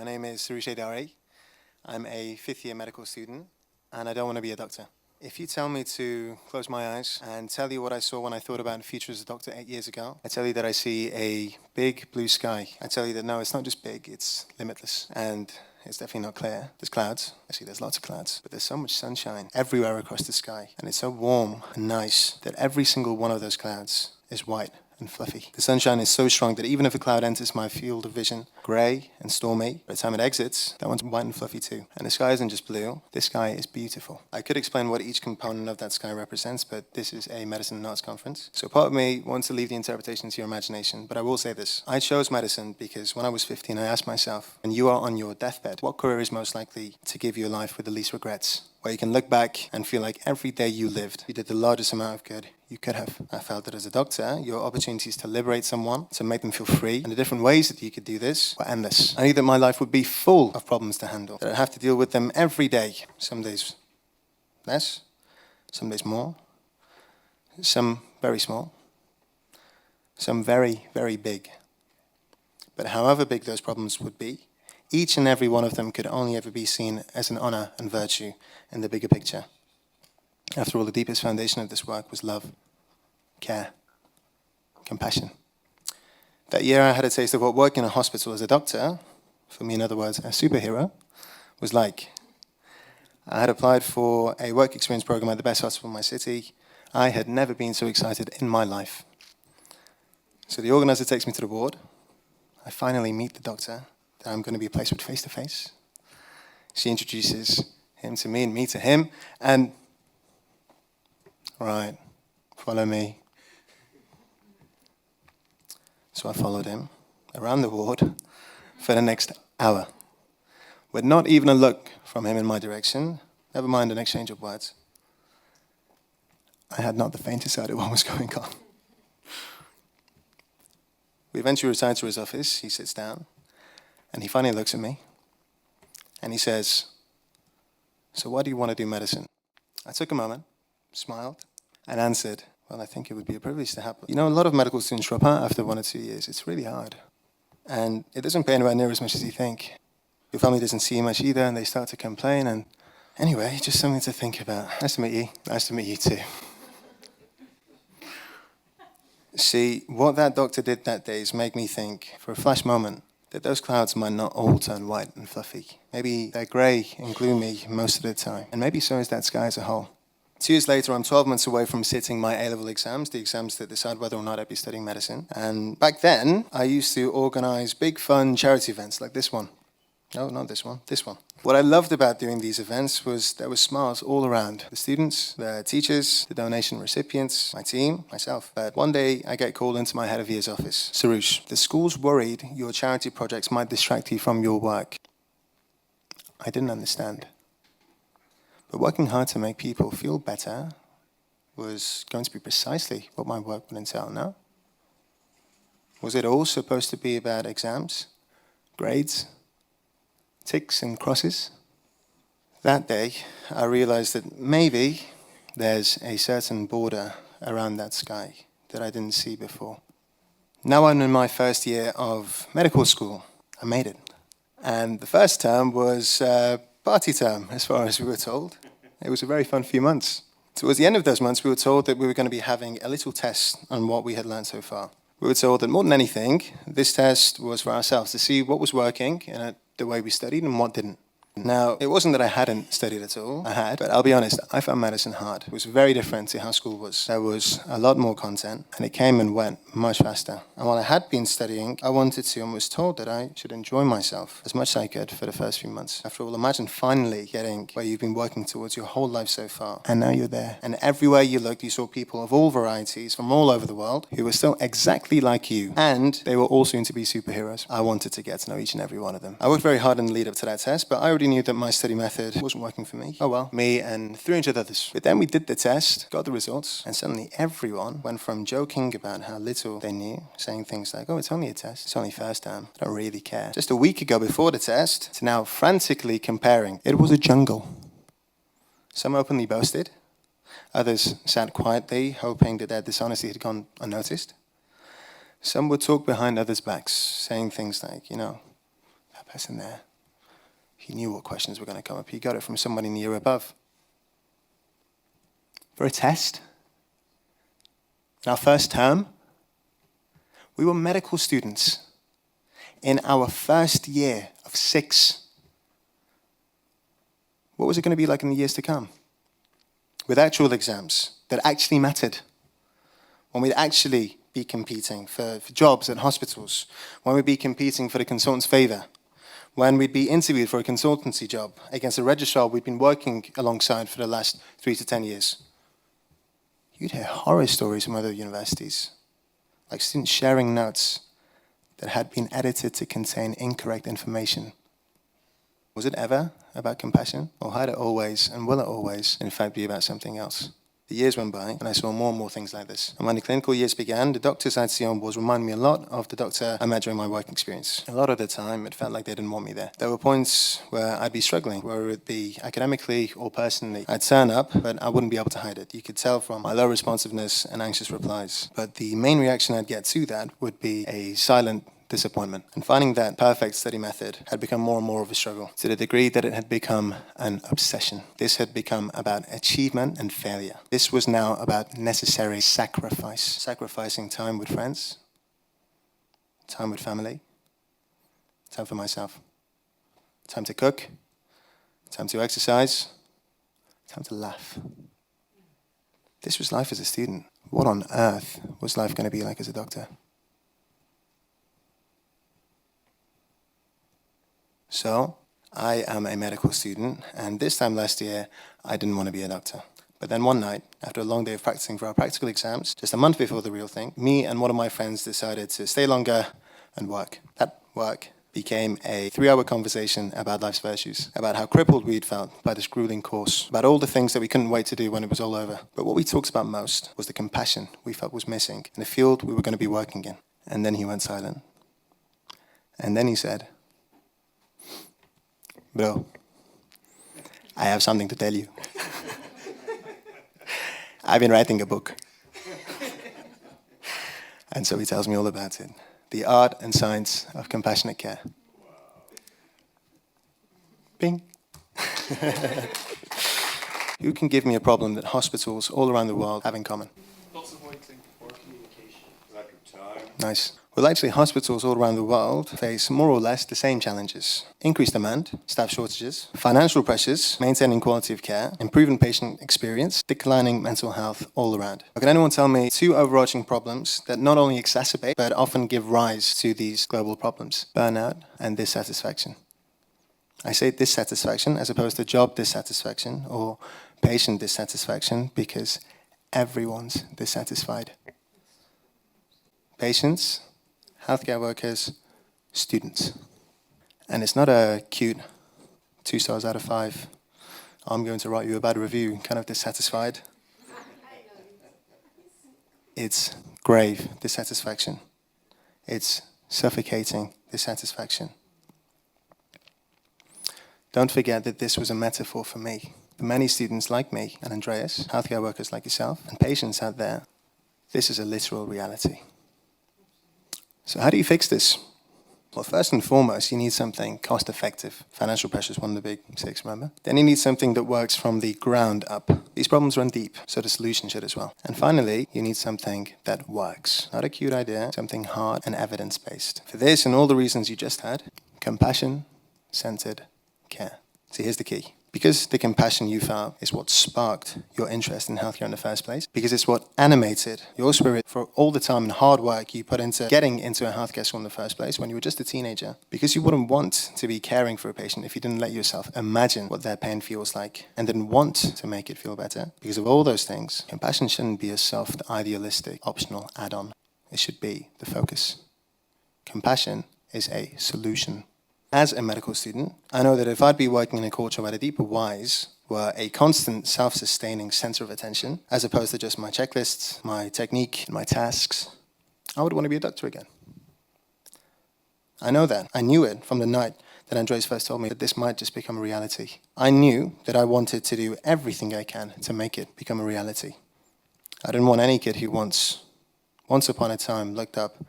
My name is Soroush Heydari. I'm a fifth-year medical student, and I don't want to be a doctor. If you tell me to close my eyes and tell you what I saw when I thought about the future as a doctor 8 years ago, I tell you that I see a big blue sky. I tell you that no, it's not just big, it's limitless. And it's definitely not clear. There's clouds. Actually, there's lots of clouds. But there's so much sunshine everywhere across the sky. And it's so warm and nice that every single one of those clouds is white and fluffy. The sunshine is so strong that even if a cloud enters my field of vision, grey and stormy, by the time it exits, that one's white and fluffy too. And the sky isn't just blue, this sky is beautiful. I could explain what each component of that sky represents, but this is a medicine and arts conference. So part of me wants to leave the interpretation to your imagination, but I will say this. I chose medicine because when I was 15, I asked myself, when you are on your deathbed, what career is most likely to give you a life with the least regrets? Where you can look back and feel like every day you lived, you did the largest amount of good you could have. I felt that as a doctor, your opportunities to liberate someone, to make them feel free, and the different ways that you could do this were endless. I knew that my life would be full of problems to handle, that I'd have to deal with them every day. Some days less, some days more, some very small, some very, very big. But however big those problems would be, each and every one of them could only ever be seen as an honor and virtue in the bigger picture. After all, the deepest foundation of this work was love, care, compassion. That year I had a taste of what working in a hospital as a doctor, for me in other words, a superhero, was like. I had applied for a work experience program at the best hospital in my city. I had never been so excited in my life. So the organizer takes me to the ward. I finally meet the doctor that I'm going to be placed with face to face. She introduces him to me and me to him, and right, follow me. So I followed him around the ward for the next hour, with not even a look from him in my direction, never mind an exchange of words. I had not the faintest idea what was going on. We eventually returned to his office. He sits down, and he finally looks at me, and he says, "So why do you want to do medicine?" I took a moment, smiled, and answered, "Well, I think it would be a privilege to happen. You know, a lot of medical students drop out after 1 or 2 years. It's really hard. And it doesn't pay anywhere near as much as you think. Your family doesn't see you much either, and they start to complain. And anyway, just something to think about. Nice to meet you. Nice to meet you too." See, what that doctor did that day is make me think, for a flash moment, that those clouds might not all turn white and fluffy. Maybe they're grey and gloomy most of the time. And maybe so is that sky as a whole. 2 years later, I'm 12 months away from sitting my A-level exams, the exams that decide whether or not I'd be studying medicine. And back then, I used to organize big, fun charity events like this one. No, not this one, this one. What I loved about doing these events was there were smiles all around. The students, the teachers, the donation recipients, my team, myself. But one day, I get called into my head of year's office. "Soroush, the school's worried your charity projects might distract you from your work." I didn't understand. But working hard to make people feel better was going to be precisely what my work would entail, no? Was it all supposed to be about exams, grades, ticks and crosses? That day, I realized that maybe there's a certain border around that sky that I didn't see before. Now I'm in my first year of medical school. I made it. And the first term was party term, as far as we were told. It was a very fun few months. Towards the end of those months, we were told that we were going to be having a little test on what we had learned so far. We were told that more than anything, this test was for ourselves to see what was working in the way we studied and what didn't. Now, it wasn't that I hadn't studied at all. I had, but I'll be honest, I found medicine hard. It was very different to how school was. There was a lot more content, and it came and went much faster. And while I had been studying, I wanted to and was told that I should enjoy myself as much as I could for the first few months. After all, imagine finally getting where you've been working towards your whole life so far, and now you're there. And everywhere you looked, you saw people of all varieties from all over the world who were still exactly like you, and they were all soon to be superheroes. I wanted to get to know each and every one of them. I worked very hard in the lead up to that test, but I already knew that my study method wasn't working for me. Oh well, me and 300 others. But then we did the test, got the results, and suddenly everyone went from joking about how little they knew, saying things like, "Oh, it's only a test, it's only first term, I don't really care," just a week ago before the test, to now frantically comparing. It was a jungle. Some openly boasted, others sat quietly, hoping that their dishonesty had gone unnoticed. Some would talk behind others' backs, saying things like, "You know, that person there, He knew what questions were going to come up. He got it from somebody in the year above. For a test, in our first term, we were medical students in our first year of 6. What was it going to be like in the years to come? With actual exams that actually mattered. When we'd actually be competing for jobs at hospitals. When we'd be competing for the consultant's favor. When we'd be interviewed for a consultancy job against a registrar we'd been working alongside for the last 3 to 10 years. You'd hear horror stories from other universities, like students sharing notes that had been edited to contain incorrect information. Was it ever about compassion? Or had it always, and will it always, in fact, be about something else? The years went by, and I saw more and more things like this. And when the clinical years began, the doctors I'd see on boards reminded me a lot of the doctor I met during my work experience. A lot of the time, it felt like they didn't want me there. There were points where I'd be struggling, whether it be academically or personally. I'd turn up, but I wouldn't be able to hide it. You could tell from my low responsiveness and anxious replies. But the main reaction I'd get to that would be a silent disappointment. And finding that perfect study method had become more and more of a struggle, to the degree that it had become an obsession. This had become about achievement and failure. This was now about necessary sacrifice. Sacrificing time with friends, time with family, time for myself, time to cook, time to exercise, time to laugh. This was life as a student. What on earth was life going to be like as a doctor? So, I am a medical student, and this time last year, I didn't want to be a doctor. But then one night, after a long day of practicing for our practical exams, just a month before the real thing, me and one of my friends decided to stay longer and work. That work became a 3-hour conversation about life's virtues, about how crippled we'd felt by this grueling course, about all the things that we couldn't wait to do when it was all over. But what we talked about most was the compassion we felt was missing in the field we were going to be working in. And then he went silent. And then he said, "Bro, I have something to tell you. I've been writing a book." And so he tells me all about it. The Art and Science of Compassionate Care. Bing. Who can give me a problem that hospitals all around the world have in common? Lots of waiting or communication. Lack of time. Nice. Well, actually, hospitals all around the world face more or less the same challenges. Increased demand, staff shortages, financial pressures, maintaining quality of care, improving patient experience, declining mental health all around. Can anyone tell me 2 overarching problems that not only exacerbate, but often give rise to these global problems? Burnout and dissatisfaction. I say dissatisfaction as opposed to job dissatisfaction or patient dissatisfaction because everyone's dissatisfied. Patients, healthcare workers, students. And it's not a cute 2 stars out of 5, I'm going to write you a bad review, kind of dissatisfied. It's grave dissatisfaction. It's suffocating dissatisfaction. Don't forget that this was a metaphor for me. For many students like me and Andreas, healthcare workers like yourself, and patients out there, this is a literal reality. So how do you fix this? Well, first and foremost, you need something cost-effective. Financial pressure is one of the big 6, remember? Then you need something that works from the ground up. These problems run deep, so the solution should as well. And finally, you need something that works. Not a cute idea, something hard and evidence-based. For this and all the reasons you just had, compassion-centered care. See, here's the key. Because the compassion you felt is what sparked your interest in healthcare in the first place, because it's what animated your spirit for all the time and hard work you put into getting into a healthcare school in the first place when you were just a teenager, because you wouldn't want to be caring for a patient if you didn't let yourself imagine what their pain feels like and didn't want to make it feel better. Because of all those things, compassion shouldn't be a soft, idealistic, optional add-on. It should be the focus. Compassion is a solution. As a medical student, I know that if I'd be working in a culture where the deeper whys were a constant self-sustaining center of attention, as opposed to just my checklists, my technique, and my tasks, I would want to be a doctor again. I know that. I knew it from the night that Andres first told me that this might just become a reality. I knew that I wanted to do everything I can to make it become a reality. I didn't want any kid who once upon a time looked up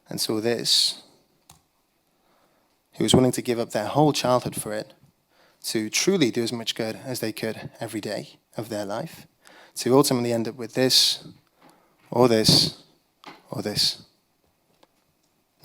and saw this, who was willing to give up their whole childhood for it, to truly do as much good as they could every day of their life, to ultimately end up with this, or this, or this.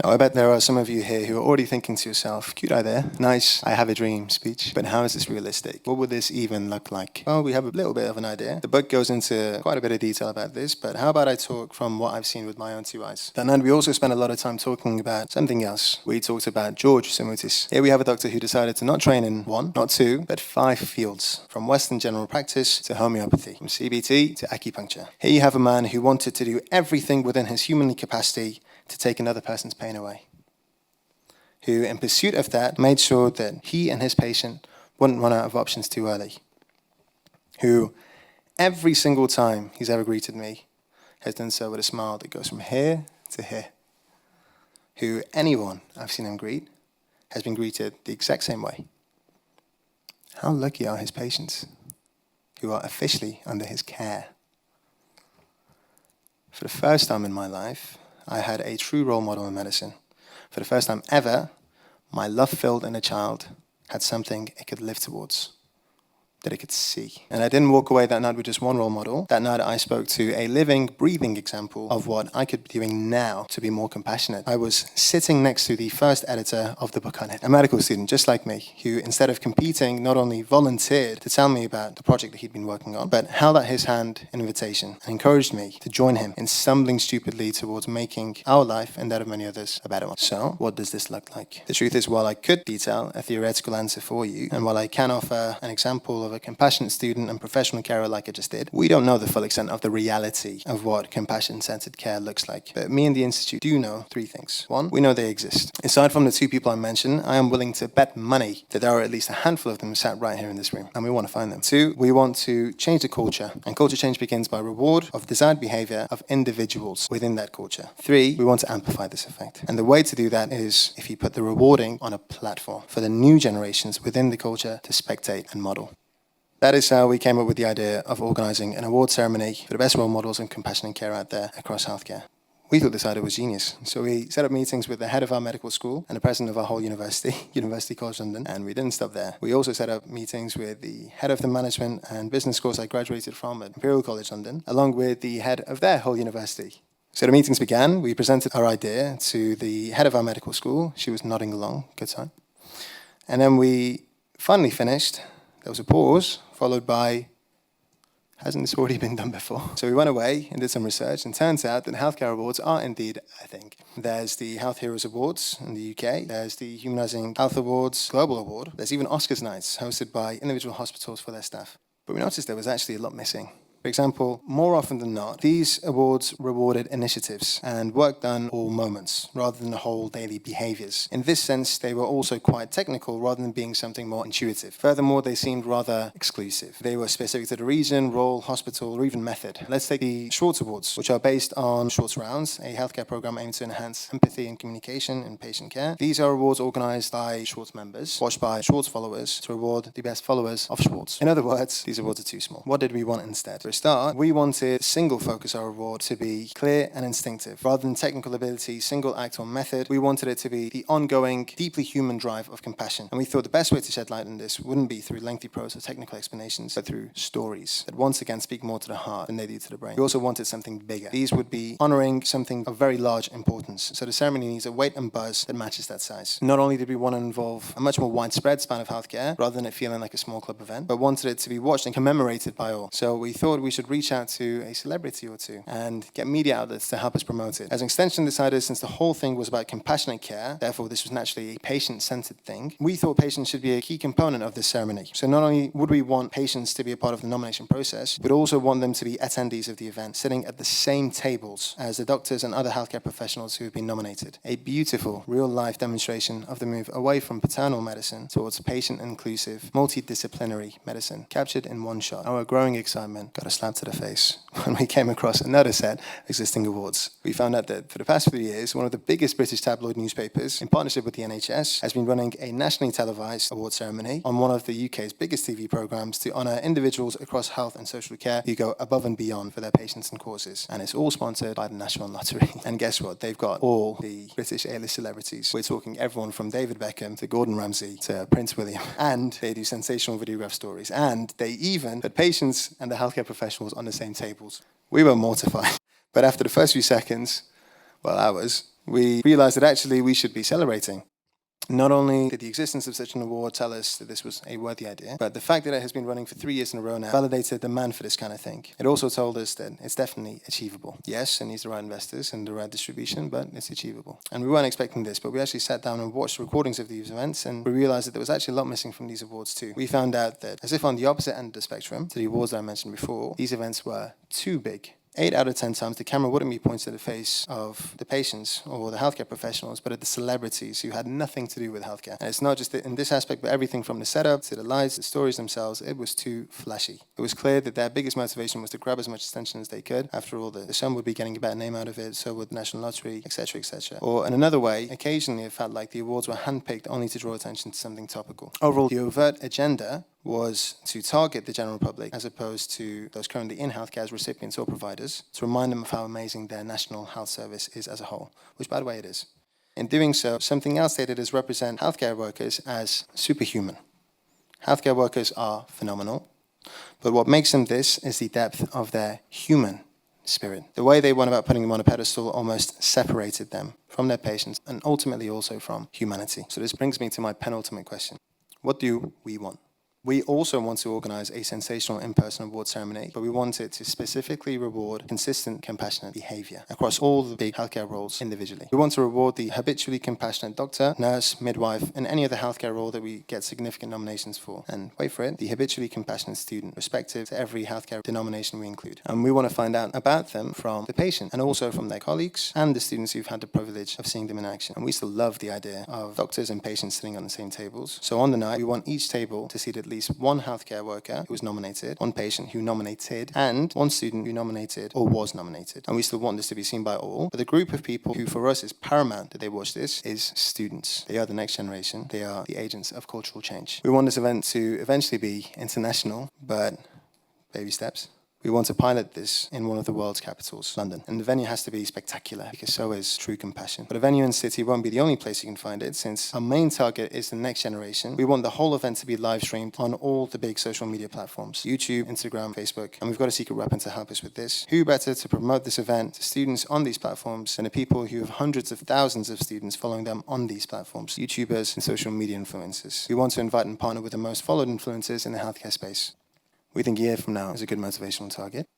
Now, I bet there are some of you here who are already thinking to yourself, cute idea, nice, I have a dream speech, but how is this realistic? What would this even look like? Well, we have a little bit of an idea. The book goes into quite a bit of detail about this, but how about I talk from what I've seen with my own two eyes? That night, we also spent a lot of time talking about something else. We talked about George Soroush. Here we have a doctor who decided to not train in one, not two, but 5 fields, from Western general practice to homeopathy, from CBT to acupuncture. Here you have a man who wanted to do everything within his humanly capacity to take another person's pain away, who in pursuit of that made sure that he and his patient wouldn't run out of options too early, who every single time he's ever greeted me has done so with a smile that goes from here to here, who anyone I've seen him greet has been greeted the exact same way. How lucky are his patients who are officially under his care? For the first time in my life, I had a true role model in medicine. For the first time ever, my love-filled inner child had something it could live towards, that it could see. And I didn't walk away that night with just one role model. That night I spoke to a living, breathing example of what I could be doing now to be more compassionate. I was sitting next to the first editor of the book on it, a medical student just like me, who instead of competing, not only volunteered to tell me about the project that he'd been working on, but held out his hand in invitation and encouraged me to join him in stumbling stupidly towards making our life and that of many others a better one. So, what does this look like? The truth is, while I could detail a theoretical answer for you, and while I can offer an example of a compassionate student and professional carer like I just did, we don't know the full extent of the reality of what compassion-centered care looks like. But me and the Institute do know 3 things. 1, we know they exist. Aside from the 2 people I mentioned, I am willing to bet money that there are at least a handful of them sat right here in this room, and we want to find them. 2, we want to change the culture, and culture change begins by reward of desired behavior of individuals within that culture. 3, we want to amplify this effect. And the way to do that is if you put the rewarding on a platform for the new generations within the culture to spectate and model. That is how we came up with the idea of organising an award ceremony for the best role models in compassionate care out there across healthcare. We thought this idea was genius, so we set up meetings with the head of our medical school and the president of our whole university, University College London, and we didn't stop there. We also set up meetings with the head of the management and business course I graduated from at Imperial College London, along with the head of their whole university. So the meetings began, we presented our idea to the head of our medical school, she was nodding along, good sign. And then we finally finished, there was a pause, followed by, hasn't this already been done before? So we went away and did some research, and turns out that healthcare awards are indeed a thing. There's the Health Heroes Awards in the UK, there's the Humanising Health Awards Global Award, there's even Oscars nights hosted by individual hospitals for their staff. But we noticed there was actually a lot missing. For example, more often than not, these awards rewarded initiatives and work done all moments, rather than the whole daily behaviors. In this sense, they were also quite technical, rather than being something more intuitive. Furthermore, they seemed rather exclusive. They were specific to the region, role, hospital, or even method. Let's take the Schwartz Awards, which are based on Schwartz Rounds, a healthcare program aimed to enhance empathy and communication in patient care. These are awards organized by Schwartz members, watched by Schwartz followers, to reward the best followers of Schwartz. In other words, these awards are too small. What did we want instead? For a start, we wanted single focus our reward to be clear and instinctive. Rather than technical ability, single act or method, we wanted it to be the ongoing, deeply human drive of compassion. And we thought the best way to shed light on this wouldn't be through lengthy prose or technical explanations, but through stories that once again speak more to the heart than they do to the brain. We also wanted something bigger. These would be honoring something of very large importance. So the ceremony needs a weight and buzz that matches that size. Not only did we want to involve a much more widespread span of healthcare, rather than it feeling like a small club event, but wanted it to be watched and commemorated by all. So we thought we should reach out to a celebrity or two and get media outlets to help us promote it. As an extension, decided since the whole thing was about compassionate care, therefore this was naturally a patient-centered thing, we thought patients should be a key component of this ceremony. So not only would we want patients to be a part of the nomination process, we'd also want them to be attendees of the event, sitting at the same tables as the doctors and other healthcare professionals who have been nominated. A beautiful, real-life demonstration of the move away from paternal medicine towards patient-inclusive, multidisciplinary medicine, captured in one shot. Our growing excitement got a slap to the face when we came across another set of existing awards. We found out that for the past few years, one of the biggest British tabloid newspapers, in partnership with the NHS, has been running a nationally televised award ceremony on one of the UK's biggest TV programmes to honour individuals across health and social care who go above and beyond for their patients and causes. And it's all sponsored by the National Lottery. And guess what? They've got all the British A-list celebrities. We're talking everyone from David Beckham to Gordon Ramsay to Prince William. And they do sensational videograph stories. And they even put patients and the healthcare professionals on the same tables. We were mortified. But after the first few seconds, well, hours, we realised that actually we should be celebrating. Not only did the existence of such an award tell us that this was a worthy idea, but the fact that it has been running for 3 years in a row now validated the demand for this kind of thing. It also told us that it's definitely achievable. Yes, it needs the right investors and the right distribution, but it's achievable. And we weren't expecting this, but we actually sat down and watched recordings of these events, and we realized that there was actually a lot missing from these awards too. We found out that, as if on the opposite end of the spectrum to the awards that I mentioned before, these events were too big. 8 out of 10 times, the camera wouldn't be pointed at the face of the patients or the healthcare professionals, but at the celebrities who had nothing to do with healthcare. And it's not just in this aspect, but everything from the setup to the lights, the stories themselves, it was too flashy. It was clear that their biggest motivation was to grab as much attention as they could. After all, the Sun would be getting a better name out of it, so would the National Lottery, etc., etc. Or in another way, occasionally it felt like the awards were handpicked only to draw attention to something topical. Overall, the overt agenda was to target the general public as opposed to those currently in healthcare as recipients or providers, to remind them of how amazing their national health service is as a whole, which, by the way, it is. In doing so, something else they did is represent healthcare workers as superhuman. Healthcare workers are phenomenal, but what makes them this is the depth of their human spirit. The way they went about putting them on a pedestal almost separated them from their patients and ultimately also from humanity. So this brings me to my penultimate question. What do we want? We also want to organise a sensational in-person award ceremony, but we want it to specifically reward consistent, compassionate behaviour across all the big healthcare roles individually. We want to reward the habitually compassionate doctor, nurse, midwife, and any other healthcare role that we get significant nominations for. And wait for it, the habitually compassionate student, respective to every healthcare denomination we include. And we want to find out about them from the patient and also from their colleagues and the students who've had the privilege of seeing them in action. And we still love the idea of doctors and patients sitting on the same tables. So on the night, we want each table to seat at least one healthcare worker who was nominated, one patient who nominated, and one student who nominated or was nominated. And we still want this to be seen by all. But the group of people who for us is paramount that they watch this is students. They are the next generation. They are the agents of cultural change. We want this event to eventually be international, but baby steps. We want to pilot this in one of the world's capitals, London. And the venue has to be spectacular, because so is true compassion. But a venue in the city won't be the only place you can find it, since our main target is the next generation. We want the whole event to be live streamed on all the big social media platforms, YouTube, Instagram, Facebook. And we've got a secret weapon to help us with this. Who better to promote this event to students on these platforms than the people who have hundreds of thousands of students following them on these platforms, YouTubers and social media influencers. We want to invite and partner with the most followed influencers in the healthcare space. We think a year from now is a good motivational target.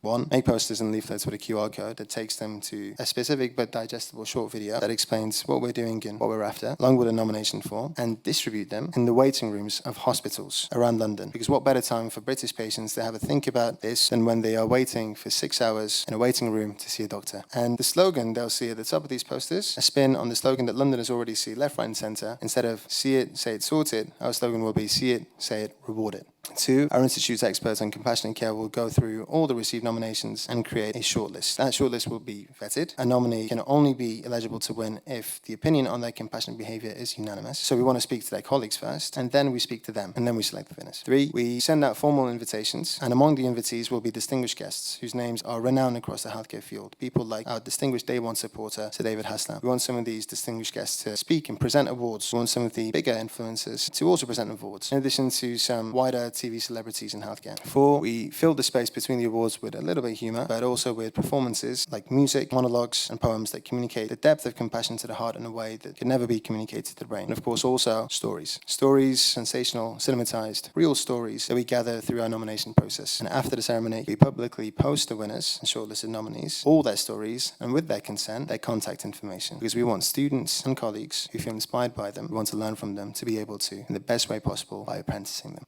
1, make posters and leaflets with a QR code that takes them to a specific but digestible short video that explains what we're doing and what we're after, along with a nomination form, and distribute them in the waiting rooms of hospitals around London. Because what better time for British patients to have a think about this than when they are waiting for 6 hours in a waiting room to see a doctor. And the slogan they'll see at the top of these posters, a spin on the slogan that Londoners already see left, right and centre. Instead of see it, say it, sort it, our slogan will be see it, say it, reward it. 2, our institute's experts on compassionate care will go through all the received nominations and create a shortlist. That shortlist will be vetted. A nominee can only be eligible to win if the opinion on their compassionate behaviour is unanimous. So we want to speak to their colleagues first, and then we speak to them, and then we select the winners. 3, we send out formal invitations, and among the invitees will be distinguished guests whose names are renowned across the healthcare field. People like our distinguished Day One supporter, Sir David Haslam. We want some of these distinguished guests to speak and present awards. We want some of the bigger influencers to also present awards, in addition to some wider TV celebrities in healthcare. 4, we filled the space between the awards with a little bit of humour, but also with performances like music, monologues, and poems that communicate the depth of compassion to the heart in a way that could never be communicated to the brain. And of course also stories. Stories, sensational, cinematised, real stories that we gather through our nomination process. And after the ceremony, we publicly post the winners and shortlisted nominees, all their stories, and with their consent, their contact information. Because we want students and colleagues who feel inspired by them, we want to learn from them, to be able to, in the best way possible, by apprenticing them.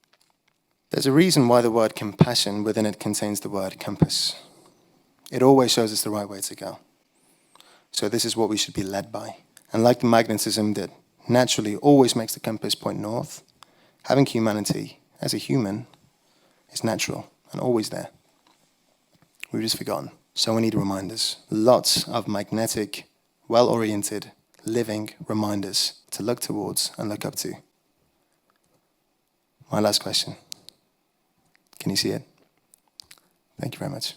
There's a reason why the word compassion within it contains the word compass. It always shows us the right way to go. So this is what we should be led by. And like the magnetism that naturally always makes the compass point north, having humanity as a human is natural and always there. we've just forgotten. So we need reminders. Lots of magnetic, well-oriented, living reminders to look towards and look up to. My last question. Can you see it? Thank you very much.